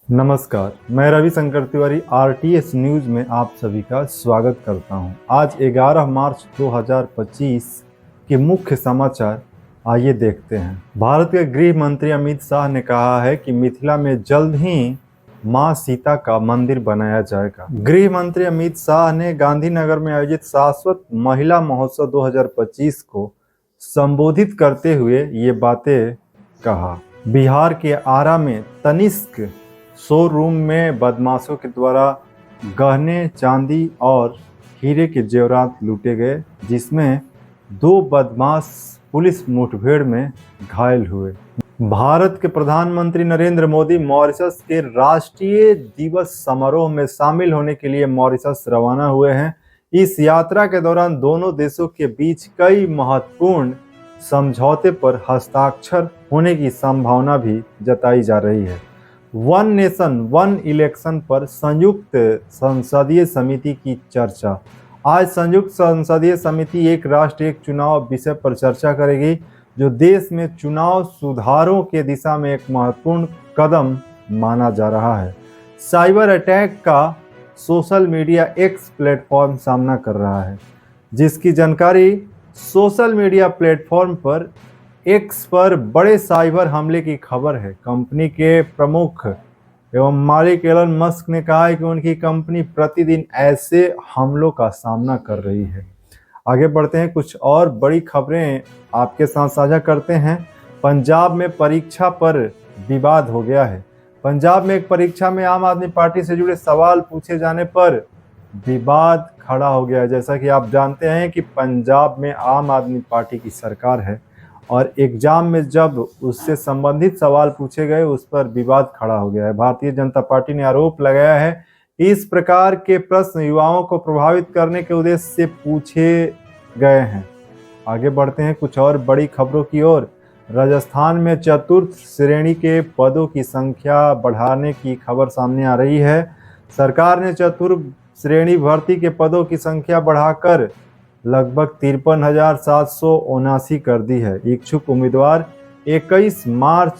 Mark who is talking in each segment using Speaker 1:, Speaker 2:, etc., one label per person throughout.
Speaker 1: नमस्कार, मैं Ravishankar Tiwari RTS news में आप सभी का स्वागत करता हूं। आज 11 मार्च 2025 के मुख्य समाचार आइए देखते हैं। भारत के गृह मंत्री अमित शाह ने कहा है कि मिथिला में जल्द ही मां सीता का मंदिर बनाया जाएगा। गृह मंत्री अमित शाह ने गांधीनगर में आयोजित शाश्वत महिला महोत्सव 2025 को संबोधित करते हुए ये बातें कहा। बिहार के आरा में तनिष्क शोरूम में बदमाशों के द्वारा गहने, चांदी और हीरे के जेवरात लूटे गए, जिसमें 2 बदमाश पुलिस मुठभेड़ में घायल हुए। भारत के प्रधानमंत्री नरेंद्र मोदी मॉरिशस के राष्ट्रीय दिवस समारोह में शामिल होने के लिए मॉरिशस रवाना हुए हैं। इस यात्रा के दौरान दोनों देशों के बीच कई महत्वपूर्ण समझौते पर हस्ताक्षर होने की संभावना भी जताई जा रही है। वन नेशन वन इलेक्शन पर संयुक्त संसदीय समिति की चर्चा। आज संयुक्त संसदीय समिति एक राष्ट्र एक चुनाव विषय पर चर्चा करेगी, जो देश में चुनाव सुधारों के दिशा में एक महत्वपूर्ण कदम माना जा रहा है। साइबर अटैक का सोशल मीडिया एक्स प्लेटफॉर्म सामना कर रहा है, जिसकी जानकारी सोशल मीडिया प्लेटफॉर्म पर एक्स पर बड़े साइबर हमले की खबर है। कंपनी के प्रमुख एवं मालिक एलन मस्क ने कहा है कि उनकी कंपनी प्रतिदिन ऐसे हमलों का सामना कर रही है। आगे बढ़ते हैं, कुछ और बड़ी खबरें आपके साथ साझा करते हैं। पंजाब में परीक्षा पर विवाद हो गया है। पंजाब में एक परीक्षा में आम आदमी पार्टी से जुड़े सवाल पूछे जाने पर विवाद खड़ा हो गया है। जैसा कि आप जानते हैं कि पंजाब में आम आदमी पार्टी की सरकार है और एग्जाम में जब उससे संबंधित सवाल पूछे गए, उस पर विवाद खड़ा हो गया है। भारतीय जनता पार्टी ने आरोप लगाया है कि इस प्रकार के प्रश्न युवाओं को प्रभावित करने के उद्देश्य से पूछे गए हैं। आगे बढ़ते हैं कुछ और बड़ी खबरों की ओर। राजस्थान में चतुर्थ श्रेणी के पदों की संख्या बढ़ाने की खबर सामने आ रही है। सरकार ने चतुर्थ श्रेणी भर्ती के पदों की संख्या बढ़ाकर लगभग 53,779 कर दी है। इच्छुक उम्मीदवार 21 मार्च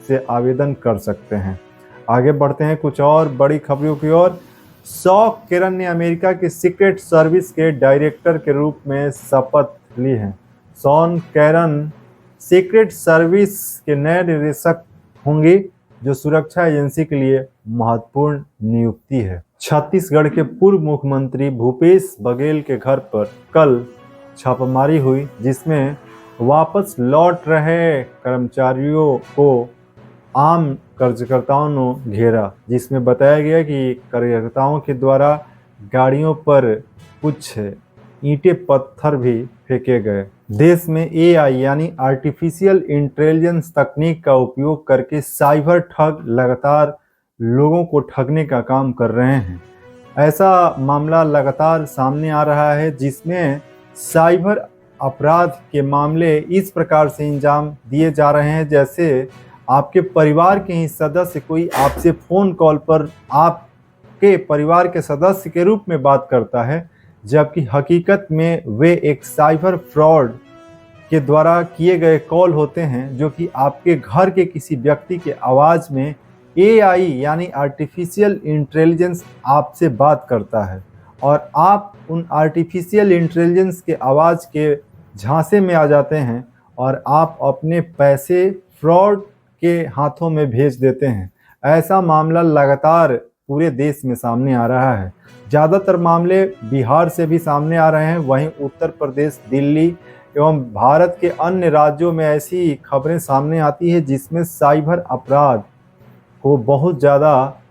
Speaker 1: से आवेदन कर सकते हैं। आगे बढ़ते हैं कुछ और बड़ी खबरों की ओर। शॉन कैरन ने अमेरिका की सीक्रेट सर्विस के डायरेक्टर के रूप में शपथ ली है। शॉन कैरन सीक्रेट सर्विस के नए निदेशक होंगे, जो सुरक्षा एजेंसी के लिए महत्वपूर्ण नियुक्ति है। छत्तीसगढ़ के पूर्व मुख्यमंत्री भूपेश बघेल के घर पर कल छापामारी हुई, जिसमें वापस लौट रहे कर्मचारियों को आम कार्यकर्ताओं ने घेरा, जिसमें बताया गया कि कार्यकर्ताओं के द्वारा गाड़ियों पर कुछ ईंटें पत्थर भी फेंके गए। देश में एआई यानी आर्टिफिशियल इंटेलिजेंस तकनीक का उपयोग करके साइबर ठग लगातार लोगों को ठगने का काम कर रहे हैं। ऐसा मामला लगातार सामने आ रहा है, जिसमें साइबर अपराध के मामले इस प्रकार से अंजाम दिए जा रहे हैं, जैसे आपके परिवार के ही सदस्य कोई आपसे फोन कॉल पर आपके परिवार के सदस्य के रूप में बात करता है, जबकि हकीकत में वे एक साइबर फ्रॉड के द्वारा किए गए कॉल होते हैं, जो कि आपके घर के किसी व्यक्ति के आवाज़ में एआई यानी आर्टिफिशियल इंटेलिजेंस आपसे बात करता है और आप उन आर्टिफिशियल इंटेलिजेंस के आवाज़ के झांसे में आ जाते हैं और आप अपने पैसे फ्रॉड के हाथों में भेज देते हैं। ऐसा मामला लगातार पूरे देश में सामने आ रहा है। ज़्यादातर मामले बिहार से भी सामने आ रहे हैं, वहीं उत्तर प्रदेश, दिल्ली एवं भारत के अन्य राज्यों में ऐसी खबरें सामने आती है, जिसमें साइबर अपराध को बहुत ज़्यादा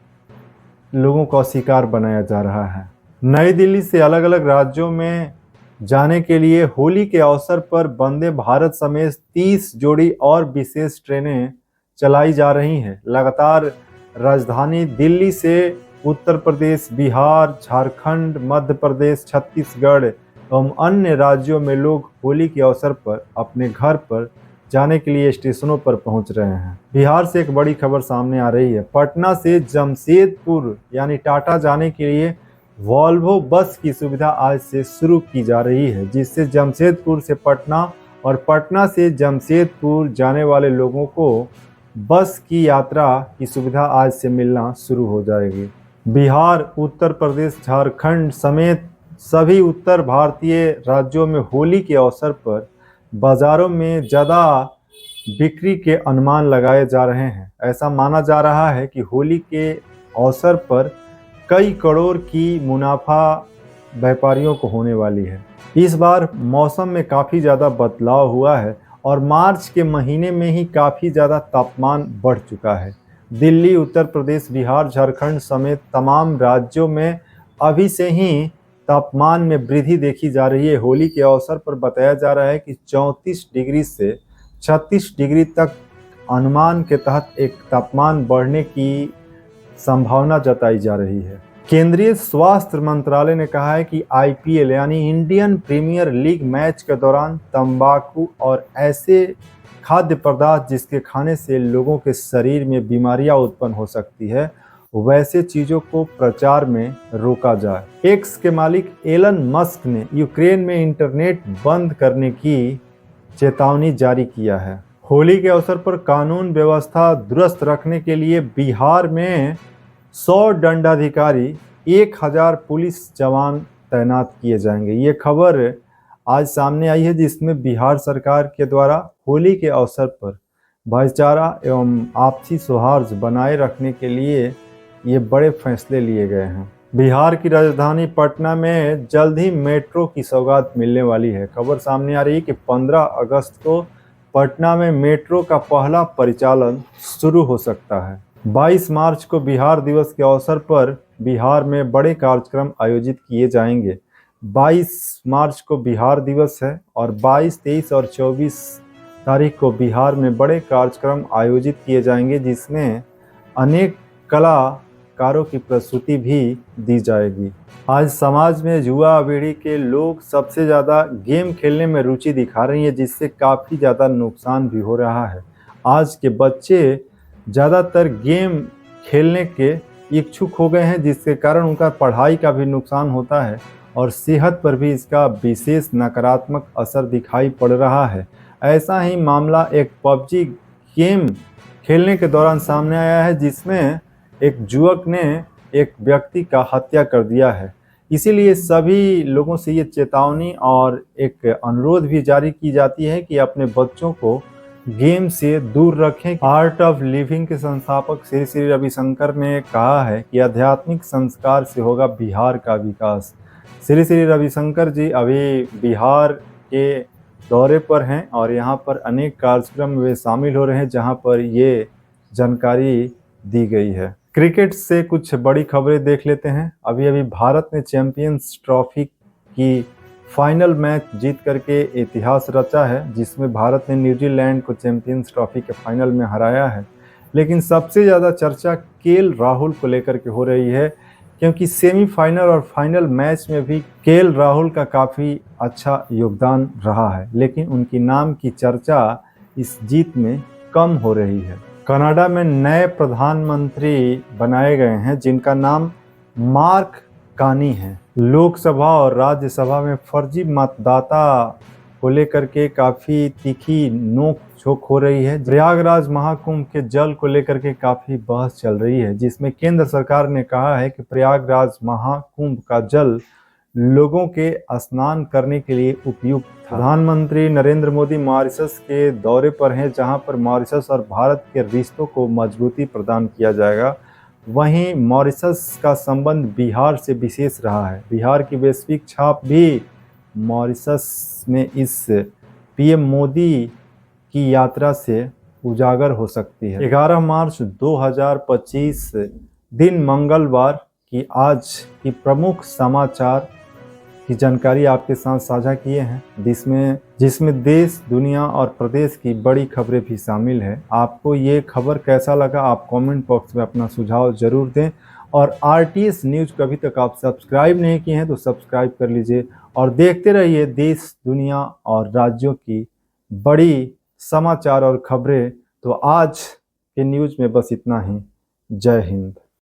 Speaker 1: लोगों का शिकार बनाया जा रहा है। नई दिल्ली से अलग अलग राज्यों में जाने के लिए होली के अवसर पर वंदे भारत समेत 30 जोड़ी और विशेष ट्रेनें चलाई जा रही हैं। लगातार राजधानी दिल्ली से उत्तर प्रदेश, बिहार, झारखंड, मध्य प्रदेश, छत्तीसगढ़ एवं अन्य राज्यों में लोग होली के अवसर पर अपने घर पर जाने के लिए स्टेशनों पर पहुंच रहे हैं। बिहार से एक बड़ी खबर सामने आ रही है। पटना से जमशेदपुर यानी टाटा जाने के लिए वॉल्वो बस की सुविधा आज से शुरू की जा रही है, जिससे जमशेदपुर से पटना और पटना से जमशेदपुर जाने वाले लोगों को बस की यात्रा की सुविधा आज से मिलना शुरू हो जाएगी। बिहार, उत्तर प्रदेश, झारखंड समेत सभी उत्तर भारतीय राज्यों में होली के अवसर पर बाजारों में ज़्यादा बिक्री के अनुमान लगाए जा रहे हैं। ऐसा माना जा रहा है कि होली के अवसर पर कई करोड़ की मुनाफा व्यापारियों को होने वाली है। इस बार मौसम में काफ़ी ज़्यादा बदलाव हुआ है और मार्च के महीने में ही काफ़ी ज़्यादा तापमान बढ़ चुका है। दिल्ली, उत्तर प्रदेश, बिहार, झारखंड समेत तमाम राज्यों में अभी से ही तापमान में वृद्धि देखी जा रही है। होली के अवसर पर बताया जा रहा है कि 34 डिग्री से 36 डिग्री तक अनुमान के तहत एक तापमान बढ़ने की संभावना जताई जा रही है। केंद्रीय स्वास्थ्य मंत्रालय ने कहा है कि आईपीएल यानी इंडियन प्रीमियर लीग मैच के दौरान तंबाकू और ऐसे खाद्य पदार्थ जिसके खाने से लोगों के शरीर में बीमारियां उत्पन्न हो सकती है, वैसे चीजों को प्रचार में रोका जाए। एक्स के मालिक एलन मस्क ने यूक्रेन में इंटरनेट बंद करने की चेतावनी जारी किया है। होली के अवसर पर कानून व्यवस्था दुरुस्त रखने के लिए बिहार में 100 दंडाधिकारी, 1000 पुलिस जवान तैनात किए जाएंगे। ये खबर आज सामने आई है, जिसमें बिहार सरकार के द्वारा होली के अवसर पर भाईचारा एवं आपसी सौहार्द बनाए रखने के लिए ये बड़े फैसले लिए गए हैं। बिहार की राजधानी पटना में जल्द ही मेट्रो की सौगात मिलने वाली है। खबर सामने आ रही है कि 15 अगस्त को पटना में मेट्रो का पहला परिचालन शुरू हो सकता है। 22 मार्च को बिहार दिवस के अवसर पर बिहार में बड़े कार्यक्रम आयोजित किए जाएंगे। 22 मार्च को बिहार दिवस है और 22, 23 और 24 तारीख को बिहार में बड़े कार्यक्रम आयोजित किए जाएंगे, जिसमें अनेक कलाकारों की प्रस्तुति भी दी जाएगी। आज समाज में युवा पीढ़ी के लोग सबसे ज़्यादा गेम खेलने में रुचि दिखा रही है, जिससे काफ़ी ज़्यादा नुकसान भी हो रहा है। आज के बच्चे ज़्यादातर गेम खेलने के इच्छुक हो गए हैं, जिसके कारण उनका पढ़ाई का भी नुकसान होता है और सेहत पर भी इसका विशेष नकारात्मक असर दिखाई पड़ रहा है। ऐसा ही मामला एक पबजी गेम खेलने के दौरान सामने आया है, जिसमें एक युवक ने एक व्यक्ति का हत्या कर दिया है। इसीलिए सभी लोगों से ये चेतावनी और एक अनुरोध भी जारी की जाती है कि अपने बच्चों को गेम से दूर रखें। आर्ट ऑफ लिविंग के संस्थापक श्री श्री रविशंकर ने कहा है कि आध्यात्मिक संस्कार से होगा बिहार का विकास। श्री श्री रविशंकर जी अभी बिहार के दौरे पर हैं और यहाँ पर अनेक कार्यक्रम वे शामिल हो रहे हैं, जहाँ पर ये जानकारी दी गई है। क्रिकेट से कुछ बड़ी खबरें देख लेते हैं। अभी अभी भारत ने चैंपियंस ट्रॉफी की फाइनल मैच जीत करके इतिहास रचा है, जिसमें भारत ने न्यूजीलैंड को चैंपियंस ट्रॉफी के फाइनल में हराया है। लेकिन सबसे ज़्यादा चर्चा केएल राहुल को लेकर के हो रही है, क्योंकि सेमीफाइनल और फाइनल मैच में भी केएल राहुल का काफ़ी अच्छा योगदान रहा है, लेकिन उनकी नाम की चर्चा इस जीत में कम हो रही है। कनाडा में नए प्रधानमंत्री बनाए गए हैं, जिनका नाम मार्क कार्नी है। लोकसभा और राज्यसभा में फर्जी मतदाता को लेकर के काफ़ी तीखी नोक झोंक हो रही है। प्रयागराज महाकुंभ के जल को लेकर के काफ़ी बहस चल रही है, जिसमें केंद्र सरकार ने कहा है कि प्रयागराज महाकुंभ का जल लोगों के स्नान करने के लिए उपयुक्त था। प्रधानमंत्री नरेंद्र मोदी मॉरिशस के दौरे पर हैं, जहां पर मॉरिशस और भारत के रिश्तों को मजबूती प्रदान किया जाएगा। वहीं मॉरिशस का संबंध बिहार से विशेष रहा है। बिहार की वैश्विक छाप भी मॉरिशस में इस पीएम मोदी की यात्रा से उजागर हो सकती है। 11 मार्च 2025 दिन मंगलवार की आज की प्रमुख समाचार की जानकारी आपके साथ साझा किए हैं, जिसमें देश, दुनिया और प्रदेश की बड़ी खबरें भी शामिल है। आपको ये खबर कैसा लगा, आप कमेंट बॉक्स में अपना सुझाव जरूर दें। और आरटीएस न्यूज़ को अभी तक आप सब्सक्राइब नहीं किए हैं तो सब्सक्राइब कर लीजिए और देखते रहिए देश, दुनिया और राज्यों की बड़ी समाचार और खबरें। तो आज के न्यूज़ में बस इतना ही। जय हिंद।